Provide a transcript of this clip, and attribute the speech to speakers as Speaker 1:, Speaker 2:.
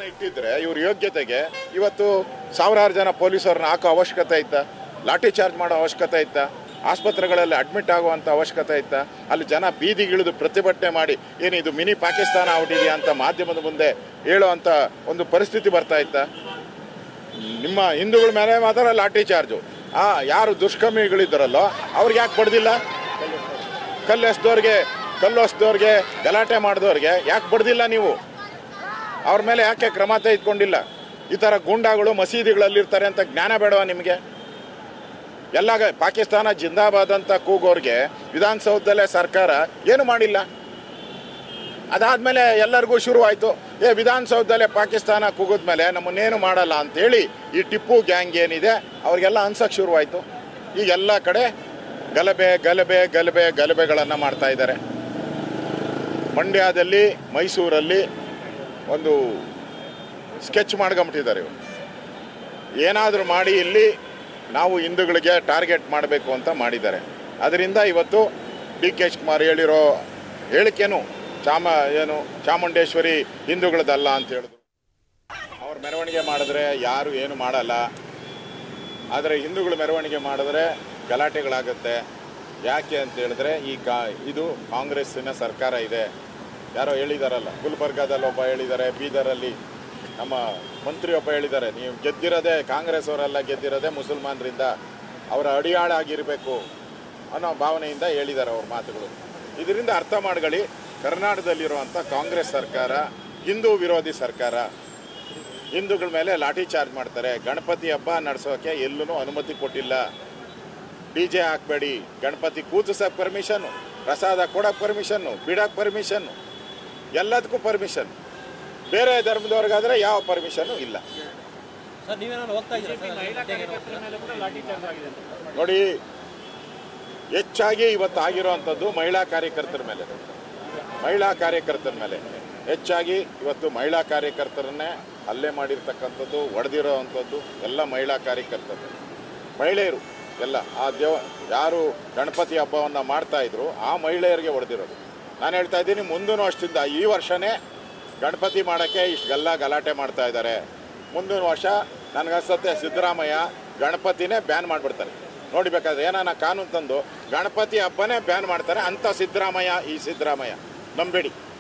Speaker 1: ಇಟ್ಟಿದ್ರೆ ಇವ್ರ ಯೋಗ್ಯತೆಗೆ ಇವತ್ತು ಸಾವಿರಾರು ಜನ ಪೊಲೀಸರನ್ನ ಹಾಕೋ ಅವಶ್ಯಕತೆ ಇತ್ತಾ? ಲಾಠಿ ಚಾರ್ಜ್ ಮಾಡೋ ಅವಶ್ಯಕತೆ ಇತ್ತಾ? ಆಸ್ಪತ್ರೆಗಳಲ್ಲಿ ಅಡ್ಮಿಟ್ ಆಗುವಂಥ ಅವಶ್ಯಕತೆ ಇತ್ತಾ? ಅಲ್ಲಿ ಜನ ಬೀದಿಗಿಳಿದು ಪ್ರತಿಭಟನೆ ಮಾಡಿ ಏನು ಇದು ಮಿನಿ ಪಾಕಿಸ್ತಾನ ಔಟಿದೆಯಾ ಅಂತ ಮಾಧ್ಯಮದ ಮುಂದೆ ಹೇಳೋ ಒಂದು ಪರಿಸ್ಥಿತಿ ಬರ್ತಾ ಇತ್ತಾ? ನಿಮ್ಮ ಹಿಂದೂಗಳ ಮೇಲೆ ಮಾತ್ರ ಲಾಠಿ ಚಾರ್ಜು. ಯಾರು ದುಷ್ಕರ್ಮಿಗಳಿದ್ದಾರಲ್ಲೋ ಅವ್ರಿಗೆ ಯಾಕೆ ಬಡ್ದಿಲ್ಲ? ಕಲ್ಲು ಎಸ್ದವ್ರಿಗೆ ಗಲಾಟೆ ಮಾಡಿದವ್ರಿಗೆ ಯಾಕೆ ಬಡ್ದಿಲ್ಲ ನೀವು? ಅವ್ರ ಮೇಲೆ ಯಾಕೆ ಕ್ರಮ ತೆಗೆದುಕೊಂಡಿಲ್ಲ? ಈ ಥರ ಗೂಂಡಾಗಳು ಮಸೀದಿಗಳಲ್ಲಿರ್ತಾರೆ ಅಂತ ಜ್ಞಾನ ಬೇಡವಾ ನಿಮಗೆ? ಎಲ್ಲ ಪಾಕಿಸ್ತಾನ ಜಿಂದಾಬಾದ್ ಅಂತ ಕೂಗೋರಿಗೆ ವಿಧಾನಸೌಧದಲ್ಲೇ ಸರ್ಕಾರ ಏನು ಮಾಡಿಲ್ಲ. ಅದಾದಮೇಲೆ ಎಲ್ಲರಿಗೂ ಶುರುವಾಯಿತು, ವಿಧಾನಸೌಧದಲ್ಲೇ ಪಾಕಿಸ್ತಾನ ಕೂಗಿದ್ಮೇಲೆ ನಮ್ಮನ್ನೇನು ಮಾಡಲ್ಲ ಅಂಥೇಳಿ ಈ ಟಿಪ್ಪು ಗ್ಯಾಂಗ್ ಏನಿದೆ ಅವ್ರಿಗೆಲ್ಲ ಅನ್ಸೋಕ್ಕೆ ಶುರುವಾಯಿತು. ಈಗ ಎಲ್ಲ ಕಡೆ ಗಲಭೆಗಳನ್ನು ಮಾಡ್ತಾ ಇದ್ದಾರೆ. ಮಂಡ್ಯದಲ್ಲಿ, ಮೈಸೂರಲ್ಲಿ ಒಂದು ಸ್ಕೆಚ್ ಮಾಡ್ಕೊಂಬಿಟ್ಟಿದ್ದಾರೆ ಇವರು. ಏನಾದರೂ ಮಾಡಿ ಇಲ್ಲಿ ನಾವು ಹಿಂದೂಗಳಿಗೆ ಟಾರ್ಗೆಟ್ ಮಾಡಬೇಕು ಅಂತ ಮಾಡಿದ್ದಾರೆ. ಅದರಿಂದ ಇವತ್ತು ಡಿ ಕೆ ಶಿವಕುಮಾರ್ ಹೇಳಿರೋ ಹೇಳಿಕೆನೂ ಚಾಮುಂಡೇಶ್ವರಿ ಹಿಂದೂಗಳದಲ್ಲ ಅಂತ ಹೇಳಿದ್ರು. ಅವ್ರ ಮೆರವಣಿಗೆ ಮಾಡಿದ್ರೆ ಯಾರು ಏನು ಮಾಡಲ್ಲ, ಆದರೆ ಹಿಂದೂಗಳು ಮೆರವಣಿಗೆ ಮಾಡಿದ್ರೆ ಗಲಾಟೆಗಳಾಗುತ್ತೆ. ಯಾಕೆ ಅಂತ ಹೇಳಿದ್ರೆ ಇದು ಕಾಂಗ್ರೆಸ್ಸಿನ ಸರ್ಕಾರ ಇದೆ. ಯಾರೋ ಹೇಳಿದಾರಲ್ಲ, ಗುಲ್ಬರ್ಗಾದಲ್ಲಿ ಒಬ್ಬ ಹೇಳಿದ್ದಾರೆ, ಬೀದರಲ್ಲಿ ನಮ್ಮ ಮಂತ್ರಿ ಒಬ್ಬ ಹೇಳಿದ್ದಾರೆ, ನೀವು ಗೆದ್ದಿರೋದೇ ಕಾಂಗ್ರೆಸ್ ಅವರೆಲ್ಲ ಗೆದ್ದಿರೋದೇ ಮುಸಲ್ಮಾನರಿಂದ, ಅವರ ಅಡಿಯಾಳಾಗಿರಬೇಕು ಅನ್ನೋ ಭಾವನೆಯಿಂದ ಹೇಳಿದ್ದಾರೆ ಅವ್ರ ಮಾತುಗಳು. ಇದರಿಂದ ಅರ್ಥ ಮಾಡ್ಕೊಳ್ಳಿ, ಕರ್ನಾಟಕದಲ್ಲಿರುವಂಥ ಕಾಂಗ್ರೆಸ್ ಸರ್ಕಾರ ಹಿಂದೂ ವಿರೋಧಿ ಸರ್ಕಾರ. ಹಿಂದೂಗಳ ಮೇಲೆ ಲಾಠಿ ಚಾರ್ಜ್ ಮಾಡ್ತಾರೆ. ಗಣಪತಿ ಹಬ್ಬ ನಡೆಸೋಕೆ ಎಲ್ಲೂ ಅನುಮತಿ ಕೊಟ್ಟಿಲ್ಲ. DJ ಹಾಕಬೇಡಿ, ಗಣಪತಿ ಕೂತಿಸೋಕೆ ಪರ್ಮಿಷನ್ನು, ಪ್ರಸಾದ ಕೊಡೋಕೆ ಪರ್ಮಿಷನ್ನು, ಬಿಡೋಕೆ ಪರ್ಮಿಷನ್ನು, ಎಲ್ಲದಕ್ಕೂ ಪರ್ಮಿಷನ್. ಬೇರೆ ಧರ್ಮದವ್ರಿಗಾದರೆ ಯಾವ ಪರ್ಮಿಷನ್ನು ಇಲ್ಲ. ನೋಡಿ, ಹೆಚ್ಚಾಗಿ ಇವತ್ತು ಆಗಿರೋವಂಥದ್ದು ಮಹಿಳಾ ಕಾರ್ಯಕರ್ತರ ಮೇಲೆ ಹೆಚ್ಚಾಗಿ ಇವತ್ತು ಮಹಿಳಾ ಕಾರ್ಯಕರ್ತರನ್ನೇ ಹಲ್ಲೆ ಮಾಡಿರ್ತಕ್ಕಂಥದ್ದು, ಹೊಡೆದಿರೋ ಅಂಥದ್ದು ಎಲ್ಲ ಮಹಿಳಾ ಕಾರ್ಯಕರ್ತರು, ಮಹಿಳೆಯರು ಎಲ್ಲ. ಯಾರು ಗಣಪತಿ ಹಬ್ಬವನ್ನು ಮಾಡ್ತಾಯಿದ್ರು ಆ ಮಹಿಳೆಯರಿಗೆ ಹೊಡೆದಿರೋದು. ನಾನು ಹೇಳ್ತಾ ಇದ್ದೀನಿ, ಮುಂದೂ ಅಷ್ಟಿಂದ ಈ ವರ್ಷವೇ ಗಣಪತಿ ಮಾಡೋಕ್ಕೆ ಇಷ್ಟೆಲ್ಲ ಗಲಾಟೆ ಮಾಡ್ತಾ ಇದ್ದಾರೆ. ಮುಂದಿನ ವರ್ಷ ನನಗನ್ಸುತ್ತೆ ಸಿದ್ದರಾಮಯ್ಯ ಗಣಪತಿನೇ ಬ್ಯಾನ್ ಮಾಡಿಬಿಡ್ತಾರೆ. ನೋಡಿಬೇಕಾದ್ರೆ ಏನಾನ ಕಾನೂನು ತಂದು ಗಣಪತಿ ಹಬ್ಬನೇ ಬ್ಯಾನ್ ಮಾಡ್ತಾರೆ ಅಂತ ಸಿದ್ದರಾಮಯ್ಯ ನಂಬೇಡಿ.